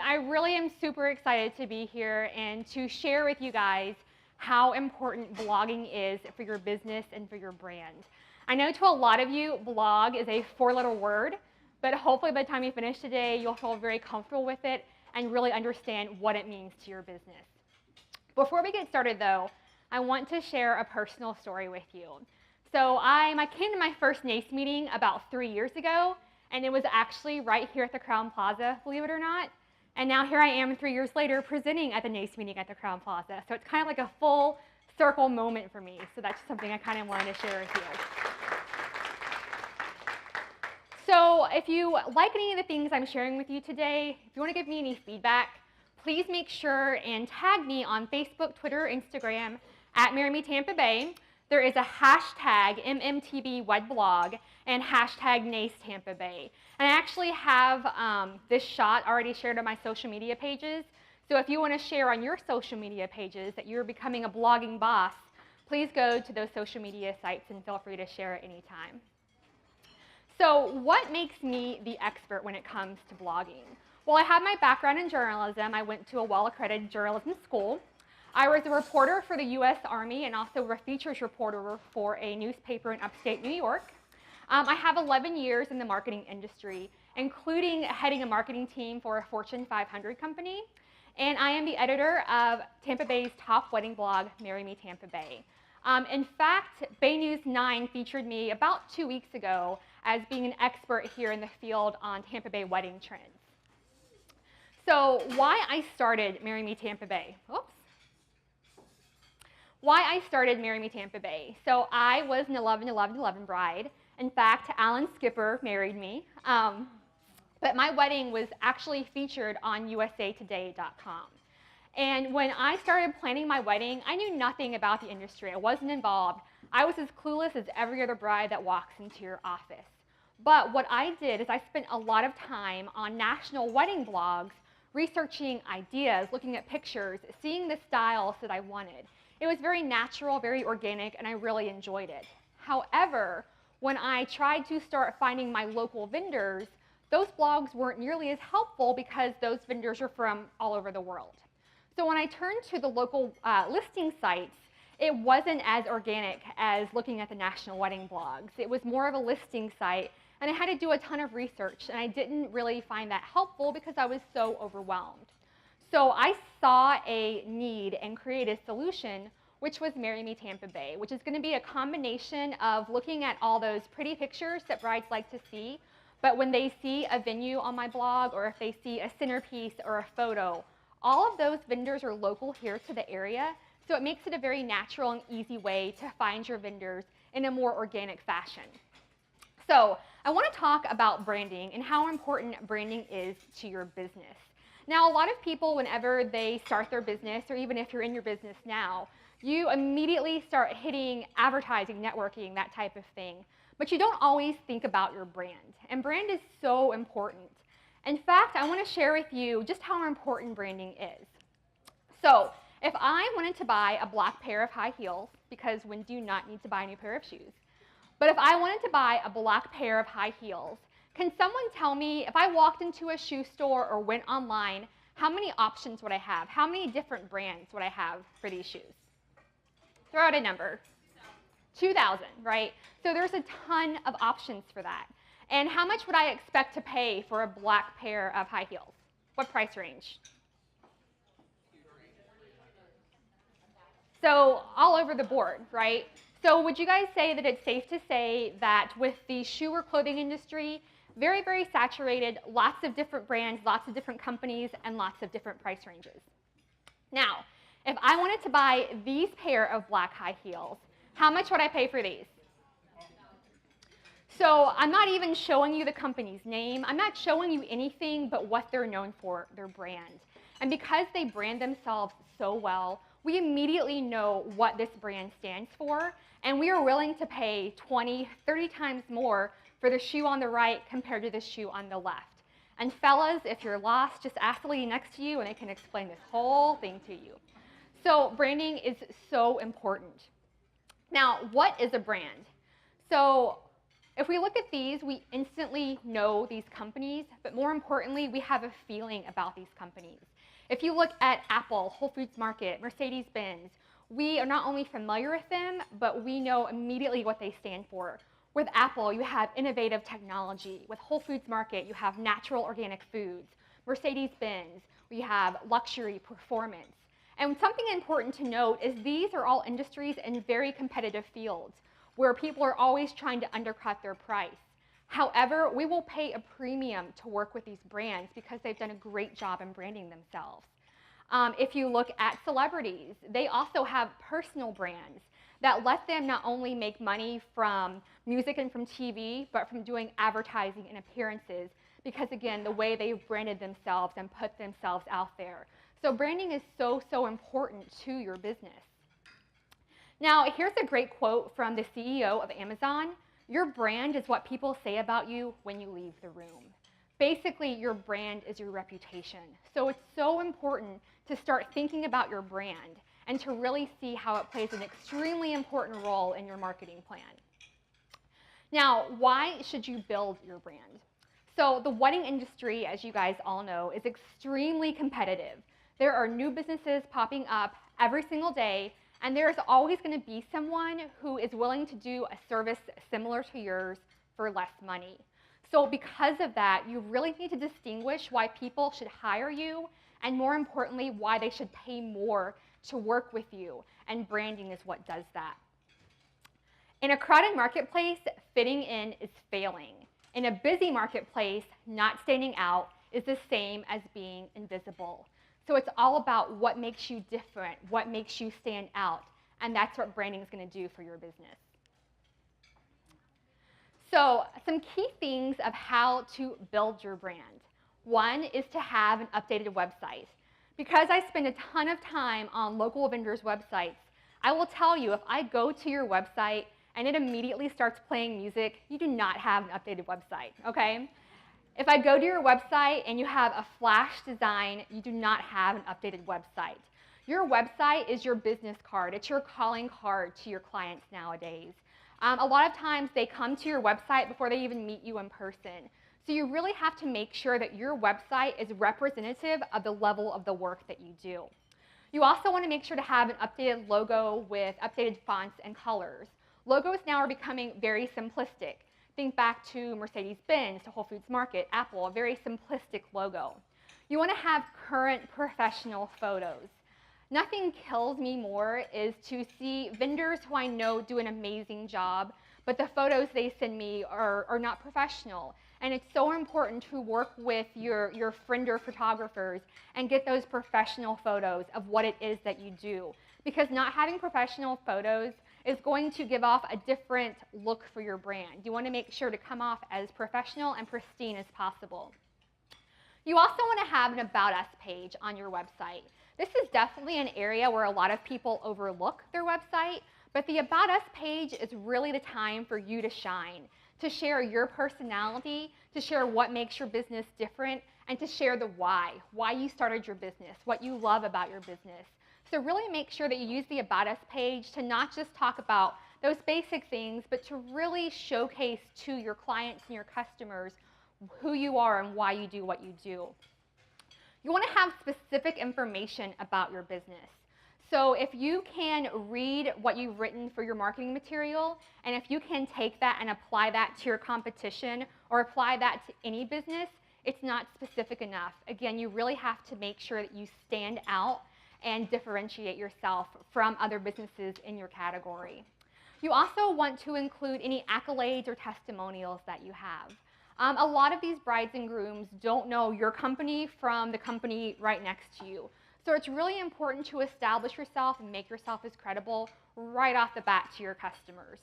I really am super excited to be here and to share with you guys how important blogging is for your business and for your brand. I know to a lot of you, blog is a four-letter word, but hopefully by the time you finish today, you'll feel very comfortable with it and really understand what it means to your business. Before we get started though, I want to share a personal story with you. So I came to my first NACE meeting about 3 years ago, and it was actually right here at the Crowne Plaza, believe it or not. And now here I am 3 years later presenting at the NACE meeting at the Crowne Plaza. So it's kind of like a full circle moment for me. So that's just something I kind of wanted to share with you. So if you like any of the things I'm sharing with you today, if you want to give me any feedback, please make sure and tag me on Facebook, Twitter, Instagram at Me Tampa Bay. There is a hashtag MMTBWedblog and hashtag NACE Tampa Bay. And I actually have this shot already shared on my social media pages. So if you want to share on your social media pages that you're becoming a blogging boss, please go to those social media sites and feel free to share at any time. So what makes me the expert when it comes to blogging? Well, I have my background in journalism. I went to a well-accredited journalism school. I was a reporter for the U.S. Army and also a features reporter for a newspaper in upstate New York. I have 11 years in the marketing industry, including heading a marketing team for a Fortune 500 company. And I am the editor of Tampa Bay's top wedding blog, Marry Me Tampa Bay. In fact, Bay News 9 featured me about 2 weeks ago as being an expert here in the field on Tampa Bay wedding trends. So why I started Marry Me Tampa Bay? Oops. Why I started Marry Me Tampa Bay. So I was an 11-11-11 bride. In fact, Alan Skipper married me. But my wedding was actually featured on usatoday.com. And when I started planning my wedding, I knew nothing about the industry. I wasn't involved. I was as clueless as every other bride that walks into your office. But what I did is I spent a lot of time on national wedding blogs, researching ideas, looking at pictures, seeing the styles that I wanted. It was very natural, very organic, and I really enjoyed it. However, when I tried to start finding my local vendors, those blogs weren't nearly as helpful because those vendors are from all over the world. So when I turned to the local listing sites, it wasn't as organic as looking at the national wedding blogs. It was more of a listing site, and I had to do a ton of research, and I didn't really find that helpful because I was so overwhelmed. So I saw a need and created a solution, which was Marry Me Tampa Bay, which is going to be a combination of looking at all those pretty pictures that brides like to see, but when they see a venue on my blog or if they see a centerpiece or a photo, all of those vendors are local here to the area, so it makes it a very natural and easy way to find your vendors in a more organic fashion. So I want to talk about branding and how important branding is to your business. Now, a lot of people, whenever they start their business, or even if you're in your business now, you immediately start hitting advertising, networking, that type of thing. But you don't always think about your brand. And brand is so important. In fact, I want to share with you just how important branding is. So if I wanted to buy a black pair of high heels, because when do you not need to buy a new pair of shoes? But if I wanted to buy a black pair of high heels, can someone tell me, if I walked into a shoe store or went online, how many options would I have? How many different brands would I have for these shoes? Throw out a number. 2,000, right? So there's a ton of options for that. And how much would I expect to pay for a black pair of high heels? What price range? So all over the board, right? So would you guys say that it's safe to say that with the shoe or clothing industry, very, very saturated, lots of different brands, lots of different companies, and lots of different price ranges? Now, if I wanted to buy these pair of black high heels, how much would I pay for these? So I'm not even showing you the company's name. I'm not showing you anything but what they're known for, their brand. And because they brand themselves so well, we immediately know what this brand stands for, and we are willing to pay 20, 30 times more for the shoe on the right compared to the shoe on the left. And fellas, if you're lost, just ask the lady next to you and they can explain this whole thing to you. So branding is so important. Now, what is a brand? So If we look at these, we instantly know these companies, but more importantly, we have a feeling about these companies. If you look at Apple, Whole Foods Market, Mercedes-Benz, we are not only familiar with them, but we know immediately what they stand for. With Apple, you have innovative technology. With Whole Foods Market, you have natural organic foods. Mercedes-Benz, we have luxury performance. And something important to note is these are all industries in very competitive fields where people are always trying to undercut their price. However, we will pay a premium to work with these brands because they've done a great job in branding themselves. If you look at celebrities, they also have personal brands that let them not only make money from music and from TV, but from doing advertising and appearances because, again, the way they've branded themselves and put themselves out there. So branding is so, so important to your business. Now, here's a great quote from the CEO of Amazon. Your brand is what people say about you when you leave the room. Basically, your brand is your reputation. So it's so important to start thinking about your brand and to really see how it plays an extremely important role in your marketing plan. Now, why should you build your brand? So the wedding industry, as you guys all know, is extremely competitive. There are new businesses popping up every single day, and there's always going to be someone who is willing to do a service similar to yours for less money. So because of that, you really need to distinguish why people should hire you, and more importantly, why they should pay more to work with you, and branding is what does that. In a crowded marketplace, fitting in is failing. In a busy marketplace, not standing out is the same as being invisible. So it's all about what makes you different, what makes you stand out, and that's what branding is going to do for your business. So some key things of how to build your brand. One is to have an updated website. Because I spend a ton of time on local vendors' websites, I will tell you if I go to your website and it immediately starts playing music, you do not have an updated website, okay? If I go to your website and you have a flash design, you do not have an updated website. Your website is your business card. It's your calling card to your clients nowadays. A lot of times they come to your website before they even meet you in person. So you really have to make sure that your website is representative of the level of the work that you do. You also want to make sure to have an updated logo with updated fonts and colors. Logos now are becoming very simplistic. Think back to Mercedes-Benz, to Whole Foods Market, Apple, a very simplistic logo. You want to have current professional photos. Nothing kills me more is to see vendors who I know do an amazing job, but the photos they send me are not professional. And it's so important to work with your friender photographers and get those professional photos of what it is that you do. Because not having professional photos is going to give off a different look for your brand. You want to make sure to come off as professional and pristine as possible. You also want to have an About Us page on your website. This is definitely an area where a lot of people overlook their website, but the About Us page is really the time for you to shine, to share your personality, to share what makes your business different, and to share the why you started your business, what you love about your business. So really make sure that you use the About Us page to not just talk about those basic things, but to really showcase to your clients and your customers who you are and why you do what you do. You want to have specific information about your business. So if you can read what you've written for your marketing material, and if you can take that and apply that to your competition or apply that to any business, it's not specific enough. Again, you really have to make sure that you stand out and differentiate yourself from other businesses in your category. You also want to include any accolades or testimonials that you have. A lot of these brides and grooms don't know your company from the company right next to you. So it's really important to establish yourself and make yourself as credible right off the bat to your customers.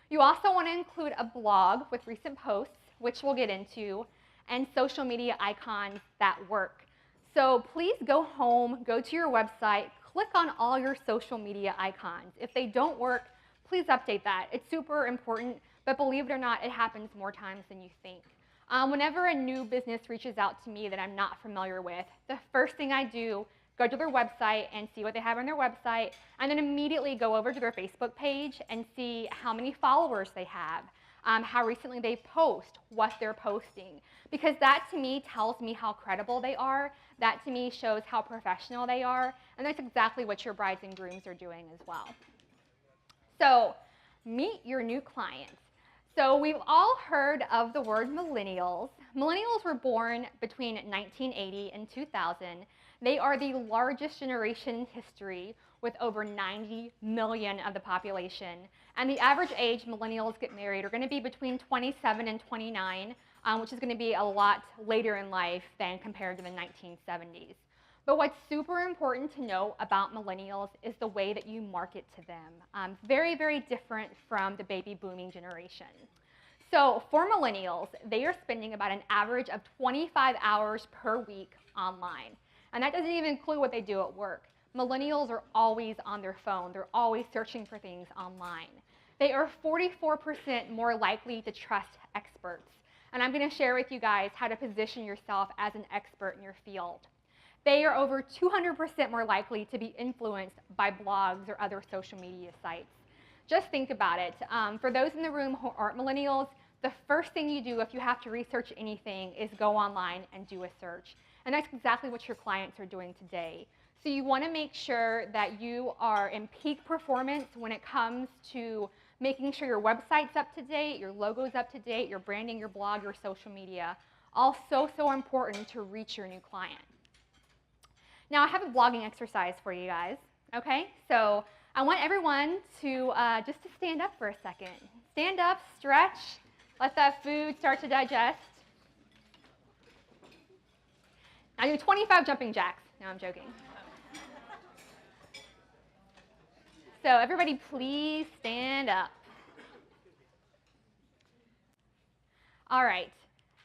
You also want to include a blog with recent posts, which we'll get into, and social media icons that work. So please go home, go to your website, click on all your social media icons. If they don't work, please update that. It's super important, but believe it or not, it happens more times than you think. Whenever a new business reaches out to me that I'm not familiar with, the first thing I do, go to their website and see what they have on their website, and then immediately go over to their Facebook page and see how many followers they have. how recently they post, what they're posting. Because that to me tells me how credible they are. That to me shows how professional they are. And that's exactly what your brides and grooms are doing as well. So meet your new clients. So we've all heard of the word millennials. Millennials were born between 1980 and 2000. They are the largest generation in history with over 90 million of the population. And the average age millennials get married are going to be between 27 and 29, which is going to be a lot later in life than compared to the 1970s. But what's super important to know about millennials is the way that you market to them. Very, very different from the baby booming generation. So for millennials, they are spending about an average of 25 hours per week online. And that doesn't even include what they do at work. Millennials are always on their phone. They're always searching for things online. They are 44% more likely to trust experts. And I'm going to share with you guys how to position yourself as an expert in your field. They are over 200% more likely to be influenced by blogs or other social media sites. Just think about it. For those in the room who aren't millennials, the first thing you do if you have to research anything is go online and do a search. And that's exactly what your clients are doing today. So you want to make sure that you are in peak performance when it comes to making sure your website's up to date, your logo's up to date, your branding, your blog, your social media. All so important to reach your new client. Now I have a blogging exercise for you guys, okay? So I want everyone to just to stand up for a second. Stand up, stretch, let that food start to digest. Now do 25 jumping jacks. No, I'm joking. So everybody please stand up. All right.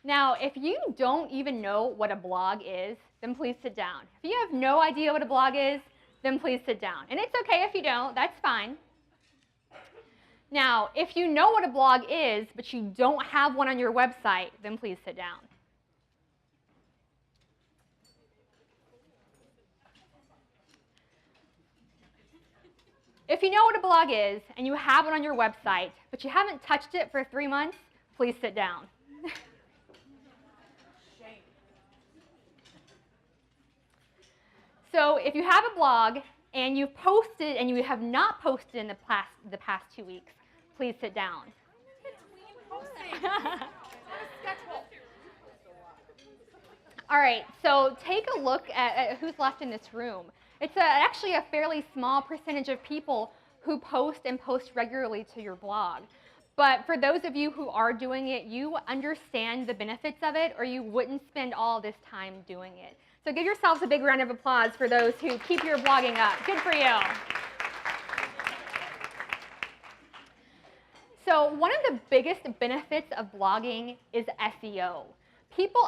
Now, if you don't even know what a blog is, then please sit down. If you have no idea what a blog is, then please sit down. And it's okay if you don't, that's fine. Now, if you know what a blog is, but you don't have one on your website, then please sit down. If you know what a blog is and you have one on your website, but you haven't touched it for 3 months, please sit down. So if you have a blog and you've posted and you have not posted in the past 2 weeks, please sit down. All right, so take a look at who's left in this room. It's actually a fairly small percentage of people who post and post regularly to your blog. But for those of you who are doing it, you understand the benefits of it, or you wouldn't spend all this time doing it. So give yourselves a big round of applause for those who keep your blogging up. Good for you. So one of the biggest benefits of blogging is SEO.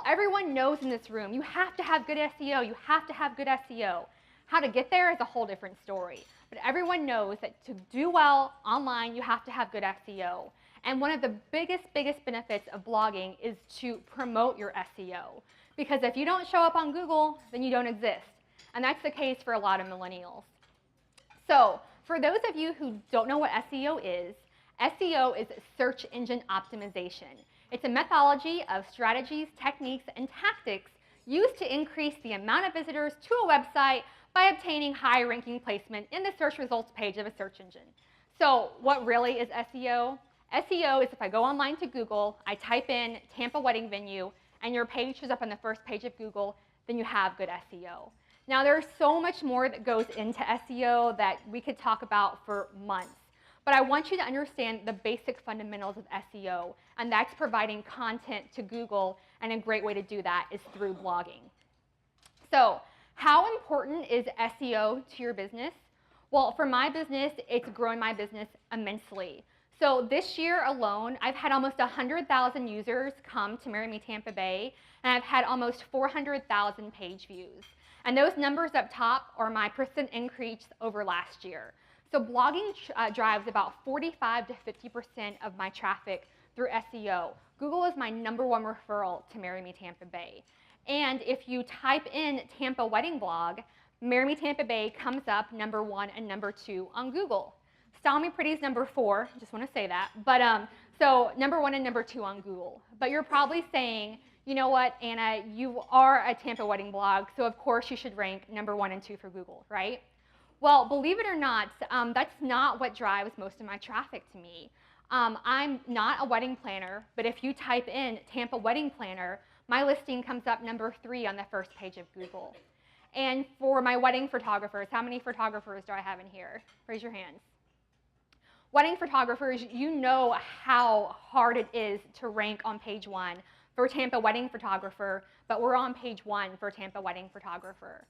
Everyone knows in this room, you have to have good SEO. You have to have good SEO. How to get there is a whole different story. But everyone knows that to do well online, you have to have good SEO. And one of the biggest benefits of blogging is to promote your SEO. Because if you don't show up on Google, then you don't exist. And that's the case for a lot of millennials. So for those of you who don't know what SEO is search engine optimization. It's a methodology of strategies, techniques, and tactics used to increase the amount of visitors to a website by obtaining high-ranking placement in the search results page of a search engine. So what really is SEO? SEO is if I go online to Google, I type in Tampa wedding venue, and your page shows up on the first page of Google, then you have good SEO. Now there's so much more that goes into SEO that we could talk about for months. But I want you to understand the basic fundamentals of SEO, and that's providing content to Google, and a great way to do that is through blogging. So how important is SEO to your business? Well, for my business, it's growing my business immensely. So this year alone, I've had almost 100,000 users come to Marry Me Tampa Bay, and I've had almost 400,000 page views. And those numbers up top are my % increase over last year. So blogging drives about 45 to 50% of my traffic through SEO. Google is my #1 referral to Marry Me Tampa Bay. And if you type in Tampa wedding blog, Marry Me Tampa Bay comes up #1 and #2 on Google. Style Me Pretty is #4, just want to say that. But So number 1 and number 2 on Google. But you're probably saying, you know what, Anna, you are a Tampa wedding blog, so of course you should rank number 1 and 2 for Google, right? Well, believe it or not, that's not what drives most of my traffic to me. I'm not a wedding planner, but if you type in Tampa wedding planner, my listing comes up number 3 on the first page of Google. And for my wedding photographers, how many photographers do I have in here? Raise your hands. Wedding photographers, you know how hard it is to rank on page 1 for Tampa wedding photographer, but we're on page 1 for Tampa wedding photographer.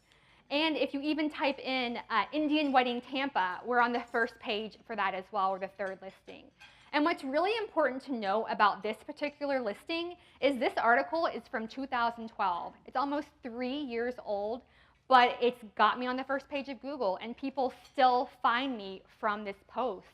And if you even type in Indian wedding Tampa, we're on the first page for that as well, or the 3rd listing. And what's really important to know about this particular listing is this article is from 2012. It's almost 3 years old, but it's got me on the first page of Google, and people still find me from this post.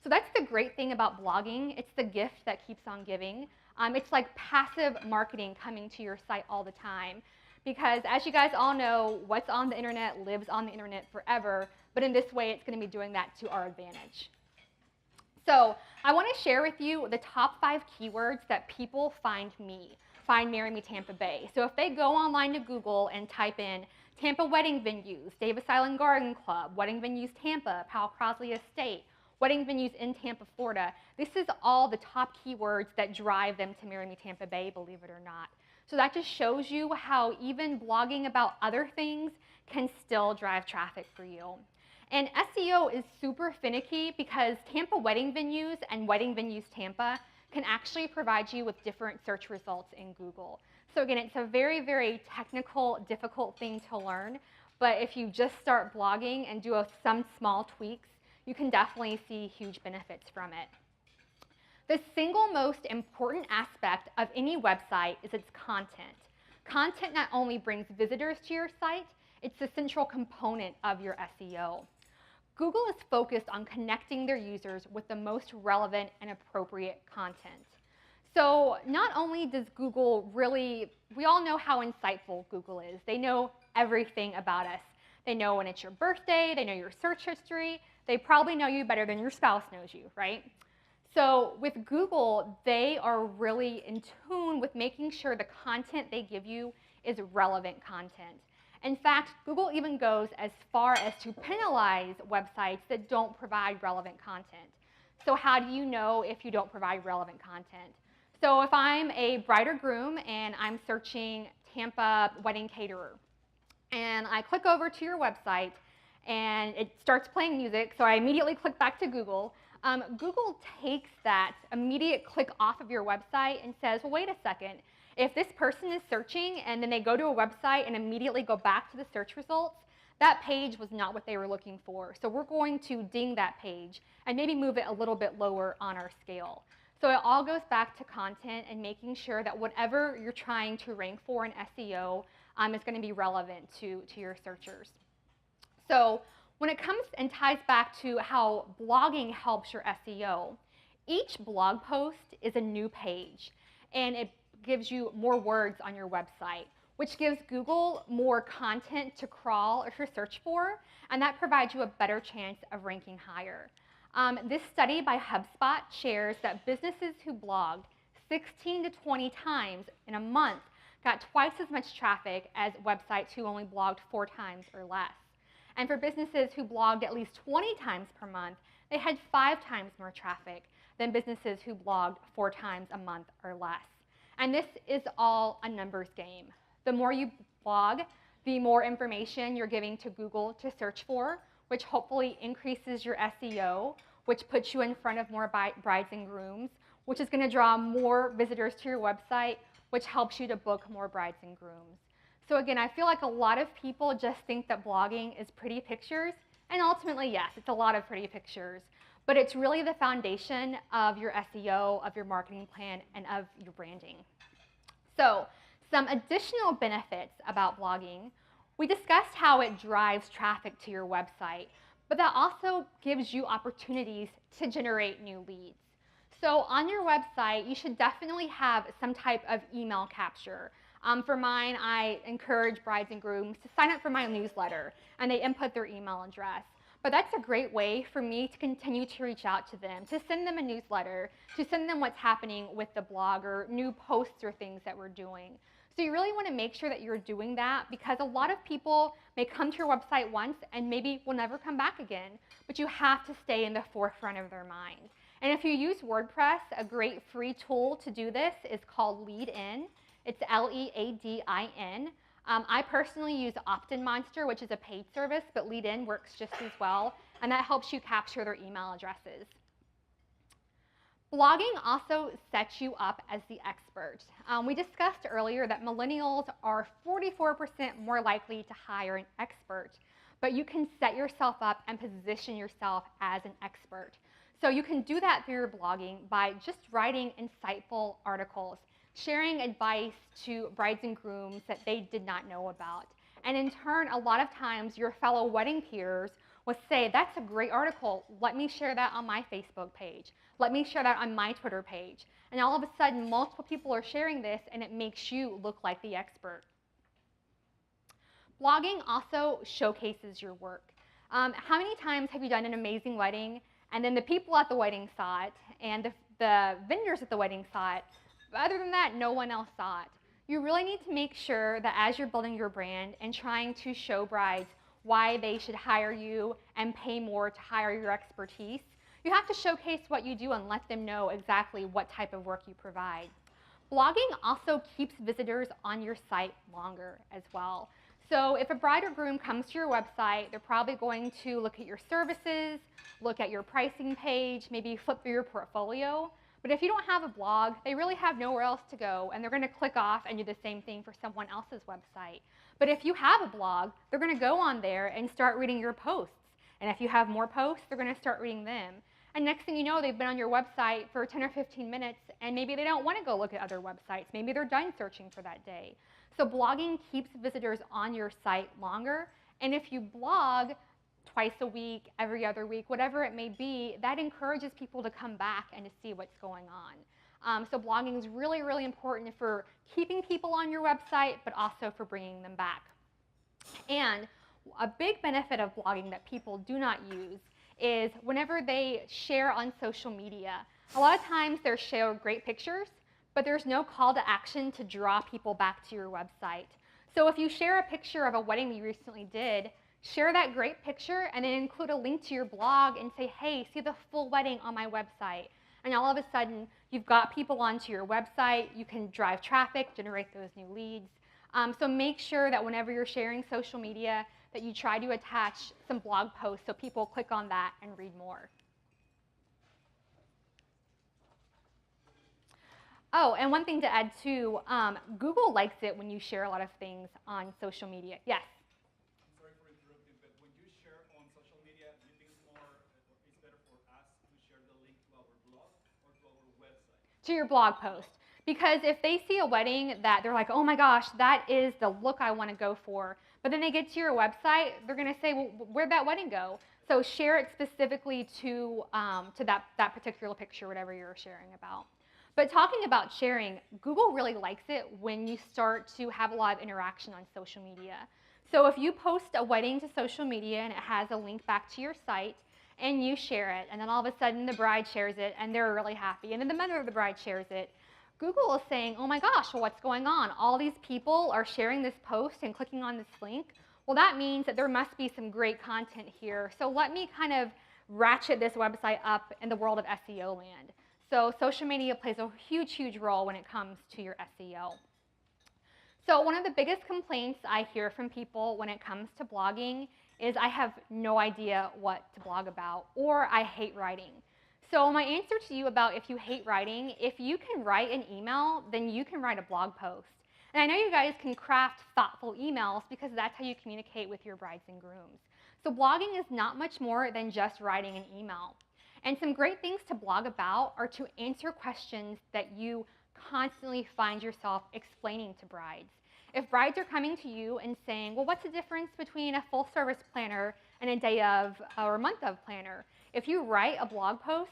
So that's the great thing about blogging. It's the gift that keeps on giving. It's like passive marketing coming to your site all the time. Because as you guys all know, what's on the internet lives on the internet forever, but in this way, it's going to be doing that to our advantage. So I want to share with you the top 5 keywords that people find Marry Me Tampa Bay. So if they go online to Google and type in Tampa wedding venues, Davis Island Garden Club, wedding venues Tampa, Powell Crosley Estate, wedding venues in Tampa, Florida, this is all the top keywords that drive them to Marry Me Tampa Bay, believe it or not. So that just shows you how even blogging about other things can still drive traffic for you. And SEO is super finicky because Tampa wedding venues and wedding venues Tampa can actually provide you with different search results in Google. So again, it's a very, very technical, difficult thing to learn, but if you just start blogging and do some small tweaks, you can definitely see huge benefits from it. The single most important aspect of any website is its content. Content not only brings visitors to your site, it's the central component of your SEO. Google is focused on connecting their users with the most relevant and appropriate content. So not only does Google we all know how insightful Google is. They know everything about us. They know when it's your birthday, they know your search history, they probably know you better than your spouse knows you, right? So with Google, they are really in tune with making sure the content they give you is relevant content. In fact, Google even goes as far as to penalize websites that don't provide relevant content. So how do you know if you don't provide relevant content? So if I'm a bride or groom and I'm searching Tampa wedding caterer, and I click over to your website and it starts playing music, so I immediately click back to Google. Google takes that immediate click off of your website and says, well, wait a second. If this person is searching and then they go to a website and immediately go back to the search results, that page was not what they were looking for. So we're going to ding that page and maybe move it a little bit lower on our scale. So it all goes back to content and making sure that whatever you're trying to rank for in SEO is going to be relevant to your searchers. So when it comes and ties back to how blogging helps your SEO, each blog post is a new page, and it gives you more words on your website, which gives Google more content to crawl or to search for, and that provides you a better chance of ranking higher. This study by HubSpot shares that businesses who blogged 16 to 20 times in a month got twice as much traffic as websites who only blogged 4 times or less. And for businesses who blogged at least 20 times per month, they had 5 times more traffic than businesses who blogged 4 times a month or less. And this is all a numbers game. The more you blog, the more information you're giving to Google to search for, which hopefully increases your SEO, which puts you in front of more brides and grooms, which is going to draw more visitors to your website, which helps you to book more brides and grooms. So again, I feel like a lot of people just think that blogging is pretty pictures, and ultimately, yes, it's a lot of pretty pictures, but it's really the foundation of your SEO, of your marketing plan, and of your branding. So some additional benefits about blogging. We discussed how it drives traffic to your website, but that also gives you opportunities to generate new leads. So on your website, you should definitely have some type of email capture. For mine, I encourage brides and grooms to sign up for my newsletter, and they input their email address. But that's a great way for me to continue to reach out to them, to send them a newsletter, to send them what's happening with the blog or new posts or things that we're doing. So you really want to make sure that you're doing that, because a lot of people may come to your website once and maybe will never come back again, but you have to stay in the forefront of their mind. And if you use WordPress, a great free tool to do this is called Lead-In. It's Leadin. I personally use Opt-in Monster, which is a paid service, but Lead-In works just as well, and that helps you capture their email addresses. Blogging also sets you up as the expert. We discussed earlier that millennials are 44% more likely to hire an expert, but you can set yourself up and position yourself as an expert. So you can do that through your blogging by just writing insightful articles, sharing advice to brides and grooms that they did not know about. And in turn, a lot of times your fellow wedding peers will say, that's a great article, let me share that on my Facebook page. Let me share that on my Twitter page. And all of a sudden, multiple people are sharing this, and it makes you look like the expert. Blogging also showcases your work. How many times have you done an amazing wedding, and then the people at the wedding saw it, and the vendors at the wedding saw it, but other than that, no one else saw it? You really need to make sure that as you're building your brand and trying to show brides why they should hire you and pay more to hire your expertise, you have to showcase what you do and let them know exactly what type of work you provide. Blogging also keeps visitors on your site longer as well. So if a bride or groom comes to your website, they're probably going to look at your services, look at your pricing page, maybe flip through your portfolio. But if you don't have a blog, they really have nowhere else to go, and they're going to click off and do the same thing for someone else's website. But if you have a blog, they're going to go on there and start reading your posts. And if you have more posts, they're going to start reading them. And next thing you know, they've been on your website for 10 or 15 minutes, and maybe they don't want to go look at other websites. Maybe they're done searching for that day. So blogging keeps visitors on your site longer. And if you blog twice a week, every other week, whatever it may be, that encourages people to come back and to see what's going on. So blogging is really, really important for keeping people on your website, but also for bringing them back. And a big benefit of blogging that people do not use is whenever they share on social media, a lot of times they're share great pictures, but there's no call to action to draw people back to your website. So if you share a picture of a wedding you recently did, share that great picture and then include a link to your blog and say, hey, see the full wedding on my website. And all of a sudden, you've got people onto your website, you can drive traffic, generate those new leads. So make sure that whenever you're sharing social media, that you try to attach some blog posts so people click on that and read more. Oh, and one thing to add too, Google likes it when you share a lot of things on social media. Yes? I'm sorry for interrupting, but when you share on social media, do you think it's better for us to share the link to our blog or to our website? To your blog post. Because if they see a wedding that they're like, oh my gosh, that is the look I want to go for, but then they get to your website, they're going to say, well, where'd that wedding go? So share it specifically to that particular picture, whatever you're sharing about. But talking about sharing, Google really likes it when you start to have a lot of interaction on social media. So if you post a wedding to social media and it has a link back to your site, and you share it, and then all of a sudden the bride shares it, and they're really happy, and then the mother of the bride shares it, Google is saying, oh my gosh, well, what's going on? All these people are sharing this post and clicking on this link. Well, that means that there must be some great content here. So let me kind of ratchet this website up in the world of SEO land. So social media plays a huge, huge role when it comes to your SEO. So one of the biggest complaints I hear from people when it comes to blogging is I have no idea what to blog about, or I hate writing. So my answer to you about if you hate writing, if you can write an email, then you can write a blog post. And I know you guys can craft thoughtful emails because that's how you communicate with your brides and grooms. So blogging is not much more than just writing an email. And some great things to blog about are to answer questions that you constantly find yourself explaining to brides. If brides are coming to you and saying, well, what's the difference between a full service planner and a day of or month of planner? If you write a blog post,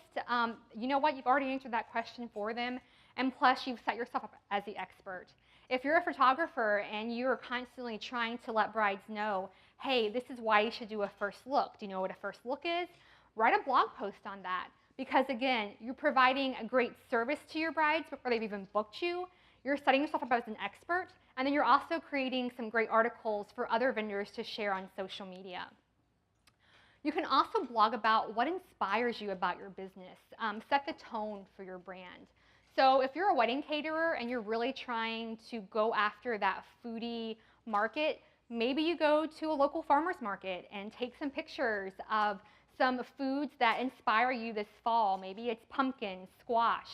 you know what? You've already answered that question for them, and plus you've set yourself up as the expert. If you're a photographer and you're constantly trying to let brides know, hey, this is why you should do a first look. Do you know what a first look is? Write a blog post on that. Because again, you're providing a great service to your brides before they've even booked you. You're setting yourself up as an expert, and then you're also creating some great articles for other vendors to share on social media. You can also blog about what inspires you about your business. Set the tone for your brand. So if you're a wedding caterer and you're really trying to go after that foodie market, maybe you go to a local farmer's market and take some pictures of some foods that inspire you this fall. Maybe it's pumpkin, squash,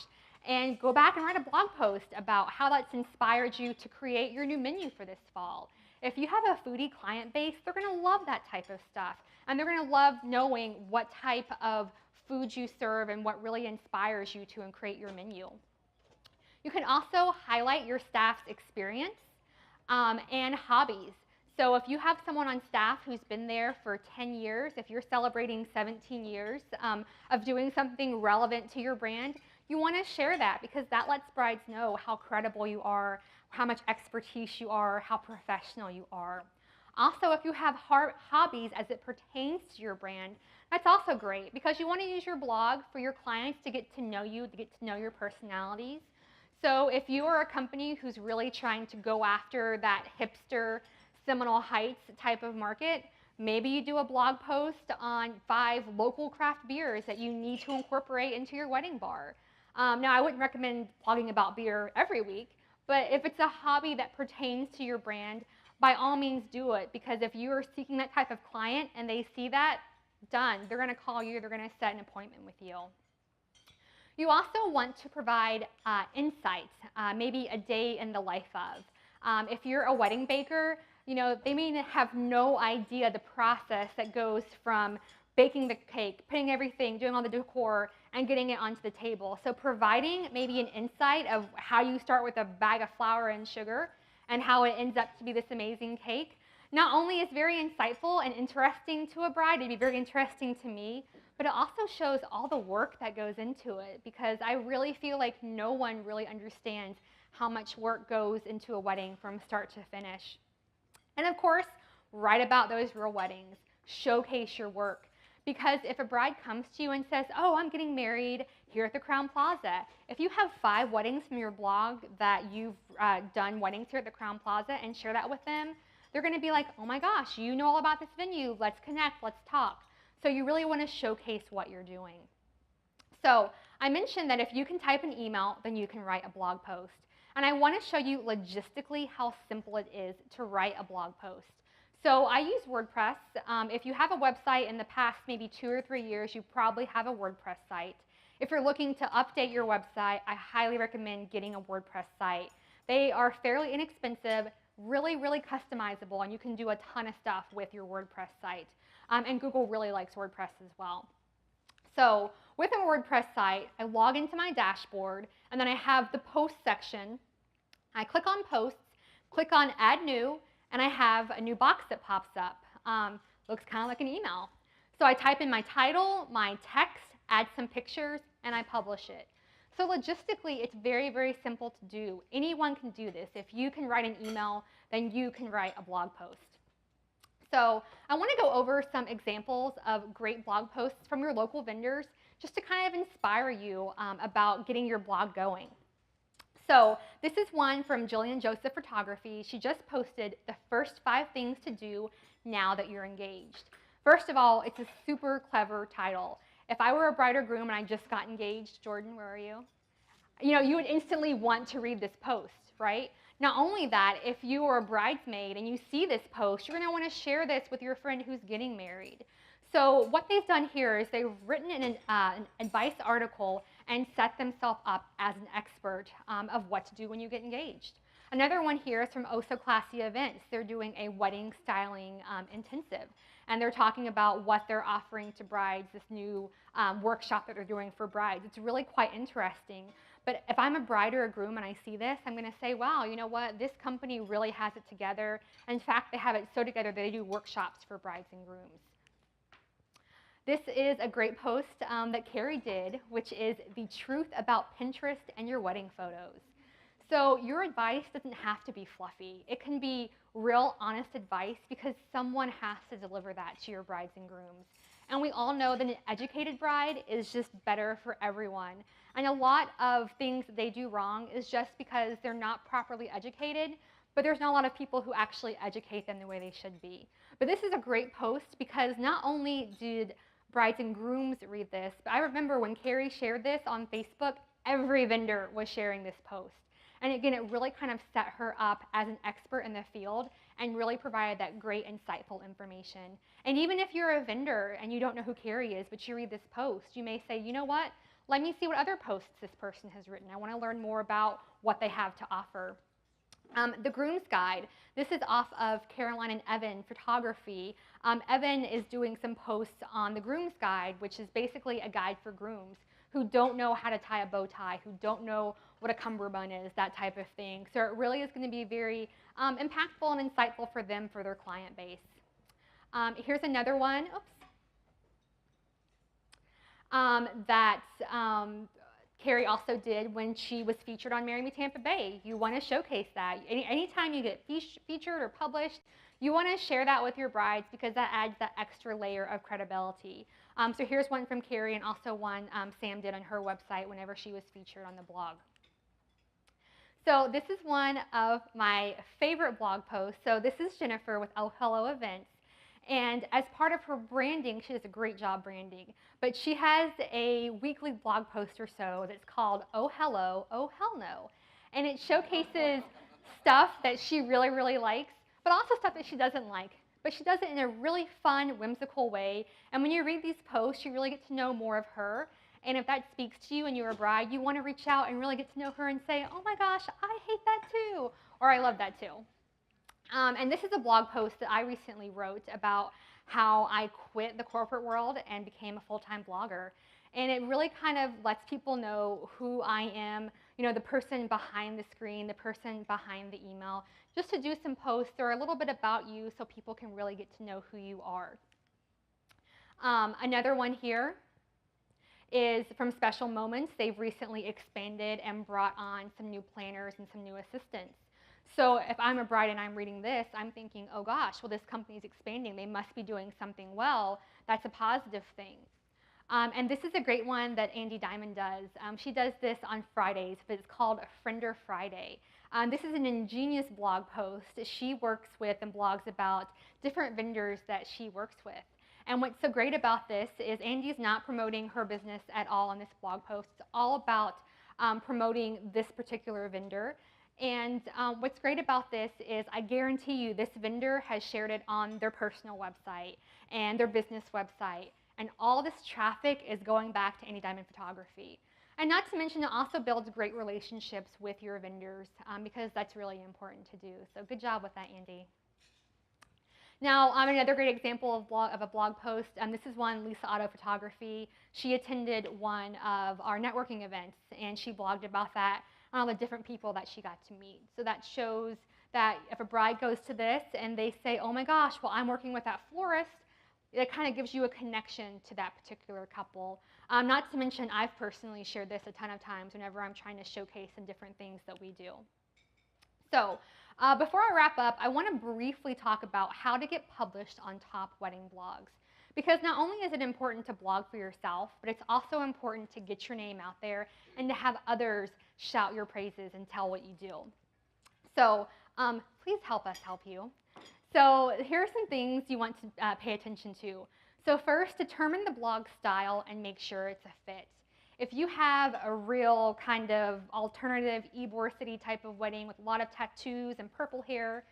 and go back and write a blog post about how that's inspired you to create your new menu for this fall. If you have a foodie client base, they're going to love that type of stuff, and they're going to love knowing what type of food you serve and what really inspires you to create your menu. You can also highlight your staff's experience and hobbies. So if you have someone on staff who's been there for 10 years, if you're celebrating 17 years of doing something relevant to your brand, you want to share that because that lets brides know how credible you are, how much expertise you are, how professional you are. Also, if you have hobbies as it pertains to your brand, that's also great because you want to use your blog for your clients to get to know you, to get to know your personalities. So if you are a company who's really trying to go after that hipster Seminole Heights type of market, maybe you do a blog post on 5 local craft beers that you need to incorporate into your wedding bar. Now, I wouldn't recommend blogging about beer every week, but if it's a hobby that pertains to your brand, by all means do it, because if you are seeking that type of client and they see that, done. They're going to call you, they're going to set an appointment with you. You also want to provide insights, maybe a day in the life of. If you're a wedding baker, they may have no idea the process that goes from baking the cake, putting everything, doing all the decor, and getting it onto the table. So providing maybe an insight of how you start with a bag of flour and sugar and how it ends up to be this amazing cake, not only is very insightful and interesting to a bride, it'd be very interesting to me, but it also shows all the work that goes into it, because I really feel like no one really understands how much work goes into a wedding from start to finish. And of course, write about those real weddings. Showcase your work. Because if a bride comes to you and says, oh, I'm getting married here at the Crowne Plaza, if you have 5 weddings from your blog that you've done weddings here at the Crowne Plaza and share that with them, they're going to be like, oh my gosh, you know all about this venue. Let's connect. Let's talk. So you really want to showcase what you're doing. So I mentioned that if you can type an email, then you can write a blog post. And I want to show you logistically how simple it is to write a blog post. So I use WordPress. If you have a website in the past maybe 2 or 3 years, you probably have a WordPress site. If you're looking to update your website, I highly recommend getting a WordPress site. They are fairly inexpensive, really, really customizable, and you can do a ton of stuff with your WordPress site. And Google really likes WordPress as well. So with a WordPress site, I log into my dashboard, and then I have the post section. I click on posts, click on add new, and I have a new box that pops up. Looks kind of like an email. So I type in my title, my text, add some pictures, and I publish it. So logistically, it's very, very simple to do. Anyone can do this. If you can write an email, then you can write a blog post. So I want to go over some examples of great blog posts from your local vendors just to kind of inspire you about getting your blog going. So this is one from Jillian Joseph Photography. She just posted the first 5 things to do now that you're engaged. First of all, it's a super clever title. If I were a bride or groom and I just got engaged, Jordan, where are you? You would instantly want to read this post, right? Not only that, if you are a bridesmaid and you see this post, you're going to want to share this with your friend who's getting married. So what they've done here is they've written an advice article and set themselves up as an expert of what to do when you get engaged. Another one here is from Oh So Classy Events. They're doing a wedding styling intensive, and they're talking about what they're offering to brides, this new workshop that they're doing for brides. It's really quite interesting. But if I'm a bride or a groom and I see this, I'm going to say, wow, you know what? This company really has it together. In fact, they have it so together that they do workshops for brides and grooms. This is a great post that Carrie did, which is the truth about Pinterest and your wedding photos. So your advice doesn't have to be fluffy. It can be real, honest advice because someone has to deliver that to your brides and grooms. And we all know that an educated bride is just better for everyone. And a lot of things that they do wrong is just because they're not properly educated, but there's not a lot of people who actually educate them the way they should be. But this is a great post because not only did brides and grooms read this, but I remember when Carrie shared this on Facebook, every vendor was sharing this post. And again, it really kind of set her up as an expert in the field and really provided that great, insightful information. And even if you're a vendor and you don't know who Carrie is, but you read this post, you may say, you know what? Let me see what other posts this person has written. I want to learn more about what they have to offer. The Groom's Guide. This is off of Caroline and Evan Photography. Evan is doing some posts on the Groom's Guide, which is basically a guide for grooms who don't know how to tie a bow tie, who don't know what a cummerbund is, that type of thing. So it really is going to be very impactful and insightful for them, for their client base. Here's another one. That Carrie also did when she was featured on Marry Me Tampa Bay. You want to showcase that. Anytime you get featured or published, you want to share that with your brides because that adds that extra layer of credibility. So here's one from Carrie and also one Sam did on her website whenever she was featured on the blog. So this is one of my favorite blog posts. So this is Jennifer with Oh Hello Events. And as part of her branding, she does a great job branding, but she has a weekly blog post or so that's called Oh Hello, Oh Hell No. And it showcases stuff that she really, really likes, but also stuff that she doesn't like. But she does it in a really fun, whimsical way. And when you read these posts, you really get to know more of her. And if that speaks to you and you're a bride, you want to reach out and really get to know her and say, oh my gosh, I hate that too, or I love that too. And this is a blog post that I recently wrote about how I quit the corporate world and became a full-time blogger. And it really kind of lets people know who I am, you know, the person behind the screen, the person behind the email, just to do some posts or a little bit about you so people can really get to know who you are. Another one here is from Special Moments. They've recently expanded and brought on some new planners and some new assistants. So if I'm a bride and I'm reading this, I'm thinking, oh gosh, well, this company's expanding. They must be doing something well. That's a positive thing. And this is a great one that Andy Diamond does. She does this on Fridays, but it's called Friender Friday. This is an ingenious blog post. She works with and blogs about different vendors that she works with. And what's so great about this is Andy's not promoting her business at all on this blog post. It's all about promoting this particular vendor. And what's great about this is I guarantee you this vendor has shared it on their personal website and their business website. And all this traffic is going back to Andy Diamond Photography. And not to mention, it also builds great relationships with your vendors because that's really important to do. So good job with that, Andy. Now, another great example of a blog post, this is one, Lisa Auto Photography. She attended one of our networking events, and she blogged about that, all the different people that she got to meet. So that shows that if a bride goes to this and they say, oh my gosh, well, I'm working with that florist, it kind of gives you a connection to that particular couple. Not to mention, I've personally shared this a ton of times whenever I'm trying to showcase some different things that we do. So before I wrap up, I want to briefly talk about how to get published on top wedding blogs. Because not only is it important to blog for yourself, but it's also important to get your name out there and to have others shout your praises and tell what you do. So please help us help you. So here are some things you want to pay attention to. So first, determine the blog style and make sure it's a fit. If you have a real kind of alternative Ybor City type of wedding with a lot of tattoos and purple hair,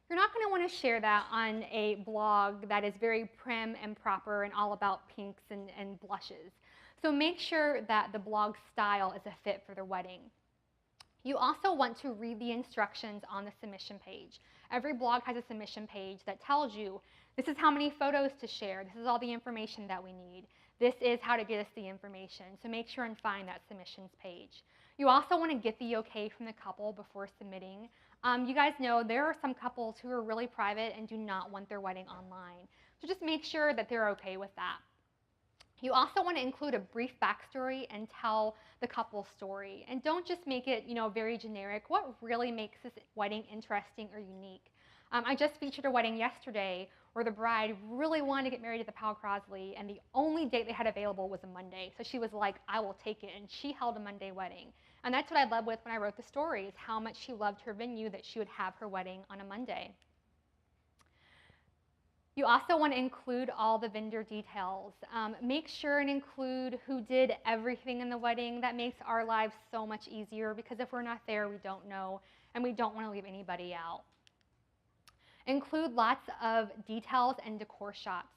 you're not going to want to share that on a blog that is very prim and proper and all about pinks and blushes. So make sure that the blog style is a fit for the wedding. You also want to read the instructions on the submission page. Every blog has a submission page that tells you this is how many photos to share, this is all the information that we need, this is how to get us the information. So make sure and find that submissions page. You also want to get the okay from the couple before submitting. You guys know there are some couples who are really private and do not want their wedding online. So just make sure that they're okay with that. You also want to include a brief backstory and tell the couple's story. And don't just make it, very generic. What really makes this wedding interesting or unique? I just featured a wedding yesterday where the bride really wanted to get married at the Powell Crosley, and the only date they had available was a Monday. So she was like, I will take it, and she held a Monday wedding. And that's what I led with when I wrote the story, is how much she loved her venue, that she would have her wedding on a Monday. You also want to include all the vendor details. Make sure and include who did everything in the wedding. That makes our lives so much easier, because if we're not there, we don't know, and we don't want to leave anybody out. Include lots of details and decor shots.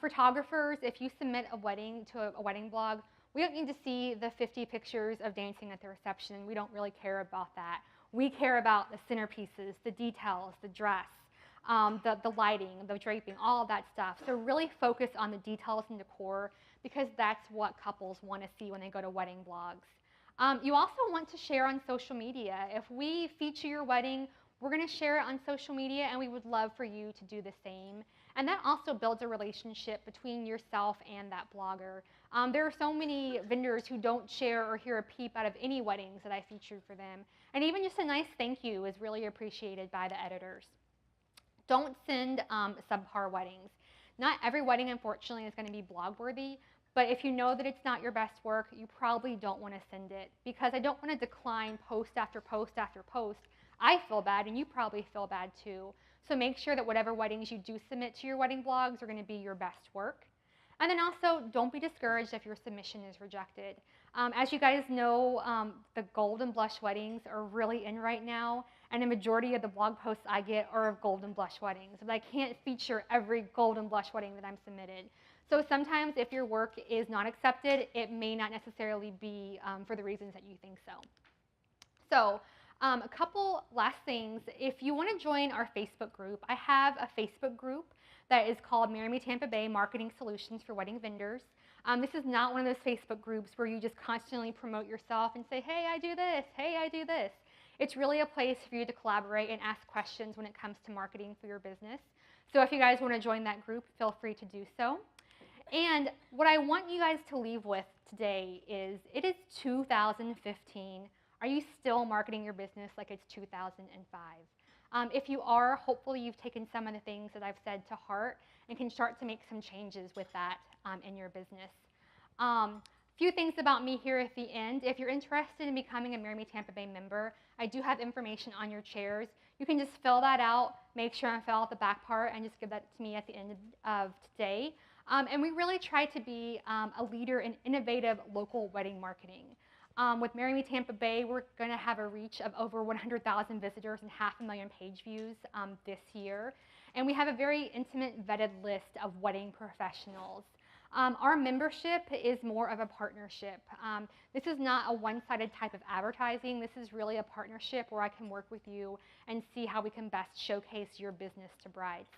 Photographers, if you submit a wedding to a wedding blog, we don't need to see the 50 pictures of dancing at the reception. We don't really care about that. We care about the centerpieces, the details, the dress, the lighting, the draping, all of that stuff. So really focus on the details and decor, because that's what couples want to see when they go to wedding blogs. You also want to share on social media. If we feature your wedding, we're going to share it on social media, and we would love for you to do the same. And that also builds a relationship between yourself and that blogger. There are so many vendors who don't share or hear a peep out of any weddings that I featured for them. And even just a nice thank you is really appreciated by the editors. Don't send subpar weddings. Not every wedding, unfortunately, is going to be blog worthy. But if you know that it's not your best work, you probably don't want to send it, because I don't want to decline post after post after post. I feel bad, and you probably feel bad too. So make sure that whatever weddings you do submit to your wedding blogs are going to be your best work. And then also, don't be discouraged if your submission is rejected. As you guys know, the gold and blush weddings are really in right now, and the majority of the blog posts I get are of gold and blush weddings. But I can't feature every gold and blush wedding that I'm submitted. So sometimes if your work is not accepted, it may not necessarily be for the reasons that you think so. So a couple last things. If you want to join our Facebook group, I have a Facebook group that is called Me Tampa Bay Marketing Solutions for Wedding Vendors. This is not one of those Facebook groups where you just constantly promote yourself and say, hey, I do this, hey, I do this. It's really a place for you to collaborate and ask questions when it comes to marketing for your business. So if you guys want to join that group, feel free to do so. And what I want you guys to leave with today is, it is 2015. Are you still marketing your business like it's 2005? If you are, hopefully you've taken some of the things that I've said to heart and can start to make some changes with that in your business. Few things about me here at the end. If you're interested in becoming a Me Tampa Bay member, I do have information on your chairs. You can just fill that out, make sure and fill out the back part, and just give that to me at the end of today. And we really try to be a leader in innovative local wedding marketing. With Me Tampa Bay, we're going to have a reach of over 100,000 visitors and 500,000 page views this year. And we have a very intimate, vetted list of wedding professionals. Our membership is more of a partnership. This is not a one-sided type of advertising. This is really a partnership where I can work with you and see how we can best showcase your business to brides.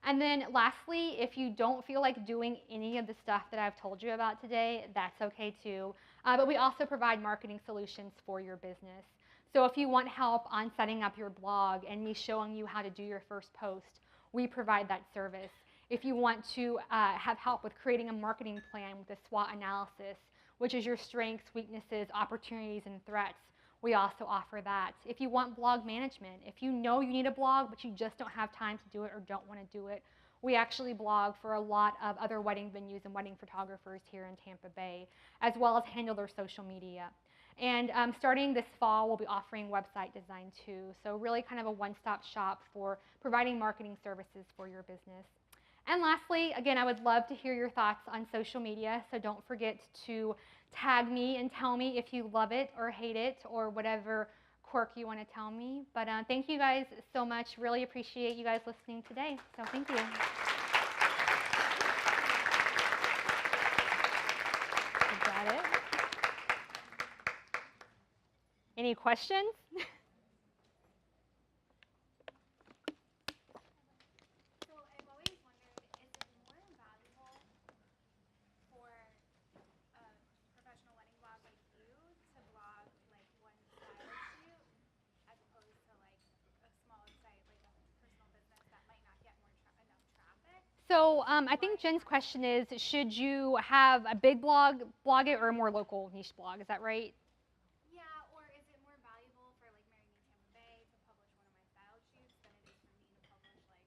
And then lastly, if you don't feel like doing any of the stuff that I've told you about today, that's okay too. But we also provide marketing solutions for your business. So if you want help on setting up your blog and me showing you how to do your first post, we provide that service. If you want to have help with creating a marketing plan with a SWOT analysis, which is your strengths, weaknesses, opportunities, and threats, we also offer that. If you want blog management, if you know you need a blog but you just don't have time to do it or don't want to do it, we actually blog for a lot of other wedding venues and wedding photographers here in Tampa Bay, as well as handle their social media. And starting this fall, we'll be offering website design too. So really kind of a one-stop shop for providing marketing services for your business. And lastly, again, I would love to hear your thoughts on social media, so don't forget to tag me and tell me if you love it or hate it or whatever quirk you want to tell me. But thank you guys so much. Really appreciate you guys listening today. So thank you. Is that it? Any questions? So I think Jen's question is, should you have a big blog it, or a more local niche blog? Is that right? Yeah, or is it more valuable for like Marry Me Tampa Bay to publish one of my style shoots than it is for me to publish like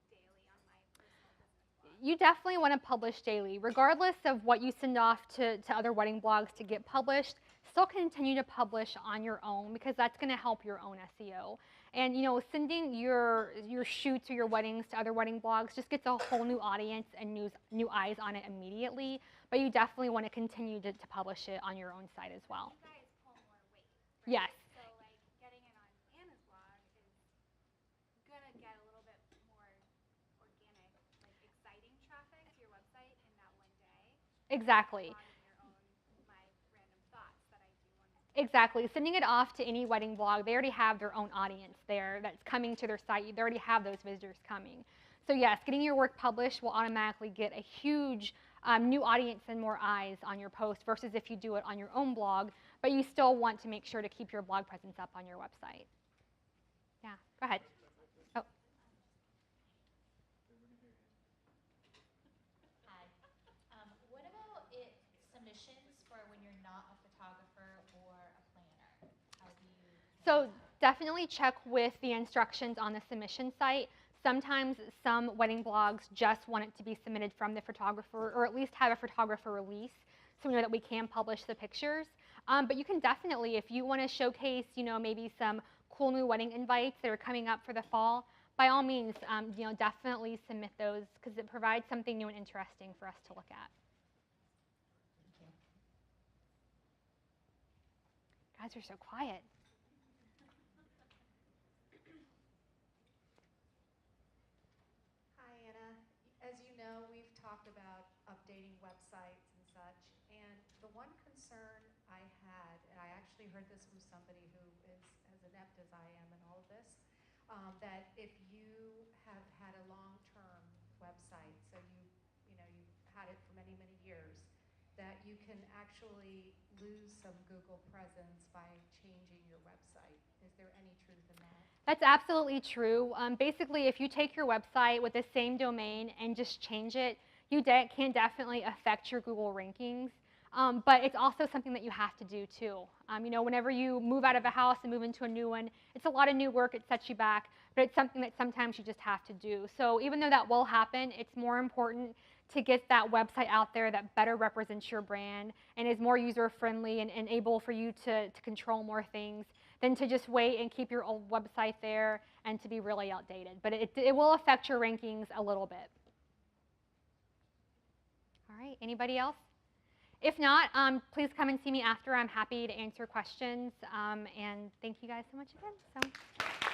daily on my personal business blog? You definitely want to publish daily. Regardless of what you send off to other wedding blogs to get published, still continue to publish on your own, because that's going to help your own SEO. And sending your shoots or your weddings to other wedding blogs just gets a whole new audience and new eyes on it immediately. But you definitely want to continue to publish it on your own site as well. You guys pull more weight, right? Yes. So like getting it on Anna's blog is gonna get a little bit more organic, like exciting traffic to your website in that one day. Exactly. My random thoughts that I do on it. Exactly. Sending it off to any wedding blog, they already have their own audience there that's coming to their site. They already have those visitors coming. So yes, getting your work published will automatically get a huge new audience and more eyes on your post versus if you do it on your own blog, but you still want to make sure to keep your blog presence up on your website. Yeah, go ahead. Oh. Hi. What about submissions for when you're not a photographer or a planner? How do you? So definitely check with the instructions on the submission site. Sometimes some wedding blogs just want it to be submitted from the photographer, or at least have a photographer release, so we know that we can publish the pictures. But you can definitely, if you want to showcase, maybe some cool new wedding invites that are coming up for the fall, by all means, definitely submit those, because it provides something new and interesting for us to look at. Guys are so quiet. Hi, Anna. As you know, we've talked about updating websites and such, and the one concern I had, and I actually heard this from somebody who is as inept as I am in all of this, that if you have had a long-term website, so you've had it for many, many years, that you can actually lose some Google presence by changing your website. Is there any truth in that? That's absolutely true. Basically, if you take your website with the same domain and just change it, you can definitely affect your Google rankings. But it's also something that you have to do too. Whenever you move out of a house and move into a new one, it's a lot of new work, it sets you back, but it's something that sometimes you just have to do. So even though that will happen, it's more important to get that website out there that better represents your brand and is more user-friendly and able for you to control more things, than to just wait and keep your old website there and to be really outdated. But it will affect your rankings a little bit. All right, anybody else? If not, please come and see me after. I'm happy to answer questions. And thank you guys so much again. So.